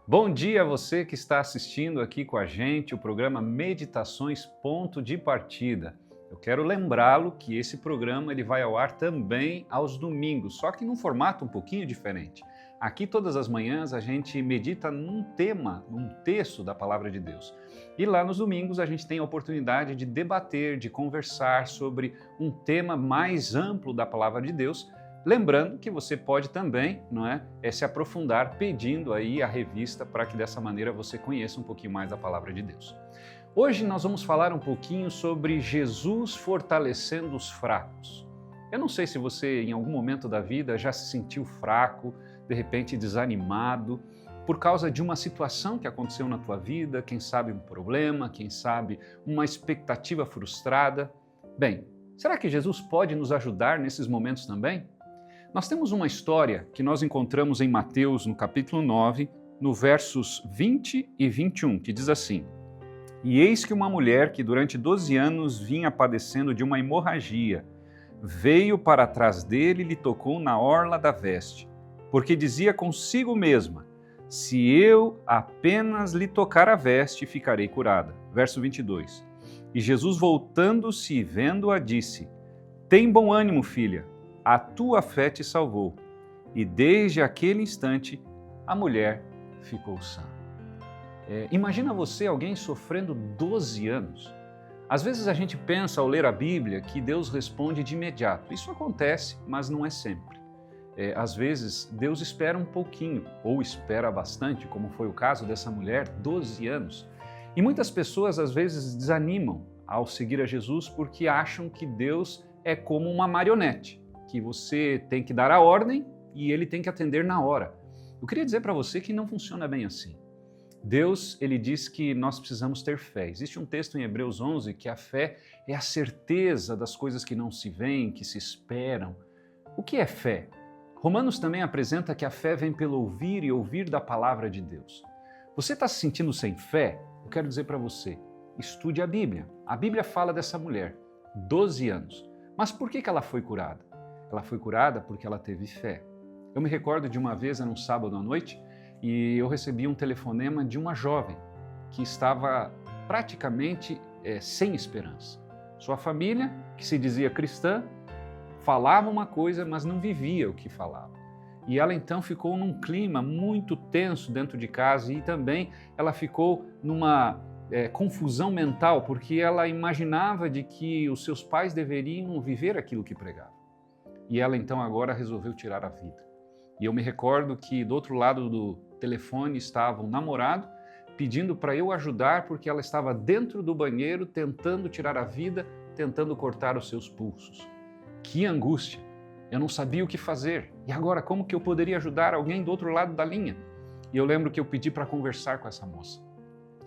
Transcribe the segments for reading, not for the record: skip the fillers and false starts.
Bom dia a você que está assistindo aqui com a gente o programa Meditações Ponto de Partida. Eu quero lembrá-lo que esse programa ele vai ao ar também aos domingos, só que num formato um pouquinho diferente. Aqui todas as manhãs a gente medita num tema, num texto da Palavra de Deus. E lá nos domingos a gente tem a oportunidade de debater, de conversar sobre um tema mais amplo da Palavra de Deus. Lembrando que você pode também, se aprofundar pedindo aí a revista para que dessa maneira você conheça um pouquinho mais da Palavra de Deus. Hoje nós vamos falar um pouquinho sobre Jesus fortalecendo os fracos. Eu não sei se você em algum momento da vida já se sentiu fraco, de repente desanimado, por causa de uma situação que aconteceu na tua vida, quem sabe um problema, quem sabe uma expectativa frustrada. Bem, será que Jesus pode nos ajudar nesses momentos também? Nós temos uma história que nós encontramos em Mateus, no capítulo 9, no versos 20 e 21, que diz assim: E eis que uma mulher que durante 12 anos vinha padecendo de uma hemorragia, veio para trás dele e lhe tocou na orla da veste, porque dizia consigo mesma: se eu apenas lhe tocar a veste, ficarei curada. Verso 22. E Jesus, voltando-se e vendo-a, disse: Tem bom ânimo, filha, a tua fé te salvou. E desde aquele instante, a mulher ficou sã. Imagina você, alguém sofrendo 12 anos. Às vezes a gente pensa ao ler a Bíblia que Deus responde de imediato. Isso acontece, mas não é sempre. Às vezes Deus espera um pouquinho, ou espera bastante, como foi o caso dessa mulher, 12 anos. E muitas pessoas às vezes desanimam ao seguir a Jesus porque acham que Deus é como uma marionete, que você tem que dar a ordem e ele tem que atender na hora. Eu queria dizer para você que não funciona bem assim. Deus, ele diz que nós precisamos ter fé. Existe um texto em Hebreus 11 que a fé é a certeza das coisas que não se veem, que se esperam. O que é fé? Romanos também apresenta que a fé vem pelo ouvir e ouvir da palavra de Deus. Você está se sentindo sem fé? Eu quero dizer para você, estude a Bíblia. A Bíblia fala dessa mulher, 12 anos. Mas por que ela foi curada? Ela foi curada porque ela teve fé. Eu me recordo de uma vez, era um sábado à noite, e eu recebi um telefonema de uma jovem que estava praticamente sem esperança. Sua família, que se dizia cristã, falava uma coisa, mas não vivia o que falava. E ela então ficou num clima muito tenso dentro de casa e também ela ficou numa confusão mental, porque ela imaginava de que os seus pais deveriam viver aquilo que pregavam. E ela então agora resolveu tirar a vida. E eu me recordo que do outro lado do telefone estava um namorado pedindo para eu ajudar porque ela estava dentro do banheiro tentando tirar a vida, tentando cortar os seus pulsos. Que angústia! Eu não sabia o que fazer. E agora, como que eu poderia ajudar alguém do outro lado da linha? E eu lembro que eu pedi para conversar com essa moça.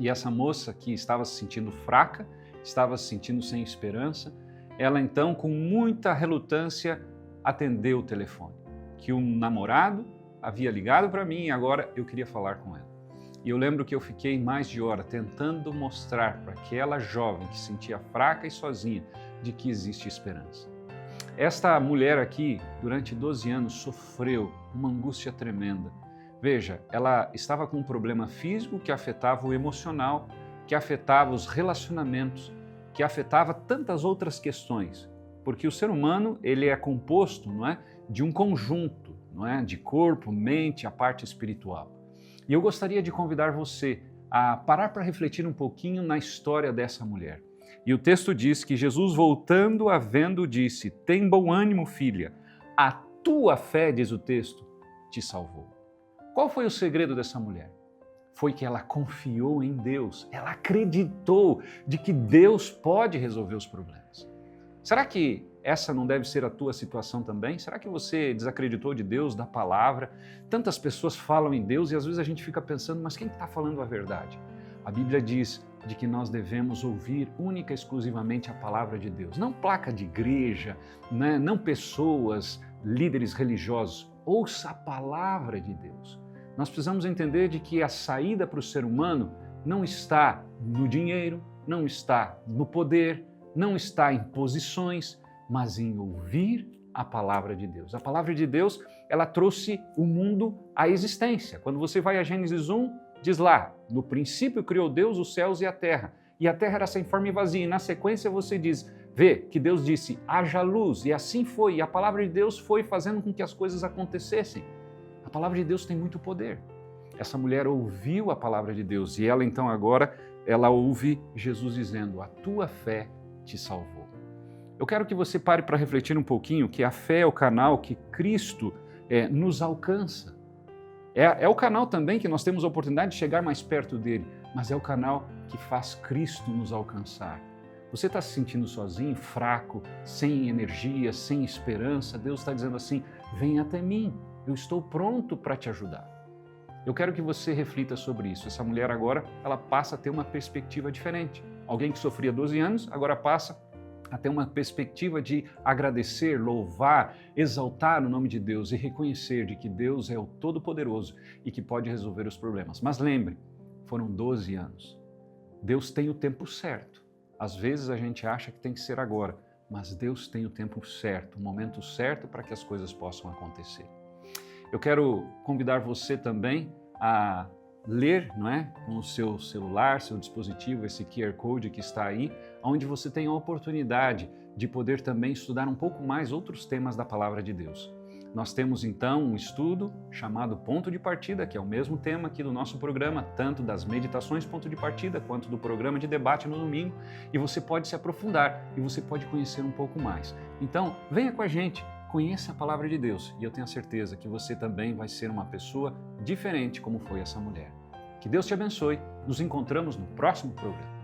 E essa moça que estava se sentindo fraca, estava se sentindo sem esperança, ela então, com muita relutância, atendeu o telefone, que um namorado havia ligado para mim e agora eu queria falar com ela. E eu lembro que eu fiquei mais de hora tentando mostrar para aquela jovem que se sentia fraca e sozinha de que existe esperança. Esta mulher aqui, durante 12 anos, sofreu uma angústia tremenda. Veja, ela estava com um problema físico que afetava o emocional, que afetava os relacionamentos, que afetava tantas outras questões. Porque o ser humano ele é composto, de um conjunto, de corpo, mente, a parte espiritual. E eu gostaria de convidar você a parar para refletir um pouquinho na história dessa mulher. E o texto diz que Jesus, voltando a vendo, disse: Tem bom ânimo, filha, a tua fé, diz o texto, te salvou. Qual foi o segredo dessa mulher? Foi que ela confiou em Deus, ela acreditou de que Deus pode resolver os problemas. Será que essa não deve ser a tua situação também? Será que você desacreditou de Deus, da palavra? Tantas pessoas falam em Deus e às vezes a gente fica pensando, mas quem está falando a verdade? A Bíblia diz de que nós devemos ouvir única e exclusivamente a palavra de Deus. Não placa de igreja, não pessoas, líderes religiosos. Ouça a palavra de Deus. Nós precisamos entender de que a saída para o ser humano não está no dinheiro, não está no poder, não está em posições, mas em ouvir a palavra de Deus. A palavra de Deus, ela trouxe o mundo à existência. Quando você vai a Gênesis 1, diz lá, no princípio criou Deus os céus e a terra era sem forma e vazia. E na sequência você diz, vê que Deus disse, haja luz, e assim foi. E a palavra de Deus foi fazendo com que as coisas acontecessem. A palavra de Deus tem muito poder. Essa mulher ouviu a palavra de Deus e ela então agora, ela ouve Jesus dizendo, a tua fé te salvou. Eu quero que você pare para refletir um pouquinho que a fé é o canal que Cristo nos alcança. É o canal também que nós temos a oportunidade de chegar mais perto dele, mas é o canal que faz Cristo nos alcançar. Você está se sentindo sozinho, fraco, sem energia, sem esperança? Deus está dizendo assim, vem até mim, eu estou pronto para te ajudar. Eu quero que você reflita sobre isso. Essa mulher agora, ela passa a ter uma perspectiva diferente. Alguém que sofria 12 anos, agora passa a ter uma perspectiva de agradecer, louvar, exaltar o nome de Deus e reconhecer de que Deus é o Todo-Poderoso e que pode resolver os problemas. Mas lembre, foram 12 anos. Deus tem o tempo certo. Às vezes a gente acha que tem que ser agora, mas Deus tem o tempo certo, o momento certo para que as coisas possam acontecer. Eu quero convidar você também a ler, não é, com o seu celular, seu dispositivo, esse QR Code que está aí, onde você tem a oportunidade de poder também estudar um pouco mais outros temas da Palavra de Deus. Nós temos então um estudo chamado Ponto de Partida, que é o mesmo tema aqui do nosso programa, tanto das meditações Ponto de Partida, quanto do programa de debate no domingo, e você pode se aprofundar e você pode conhecer um pouco mais. Então, venha com a gente, conheça a Palavra de Deus, e eu tenho a certeza que você também vai ser uma pessoa diferente como foi essa mulher. Que Deus te abençoe, nos encontramos no próximo programa.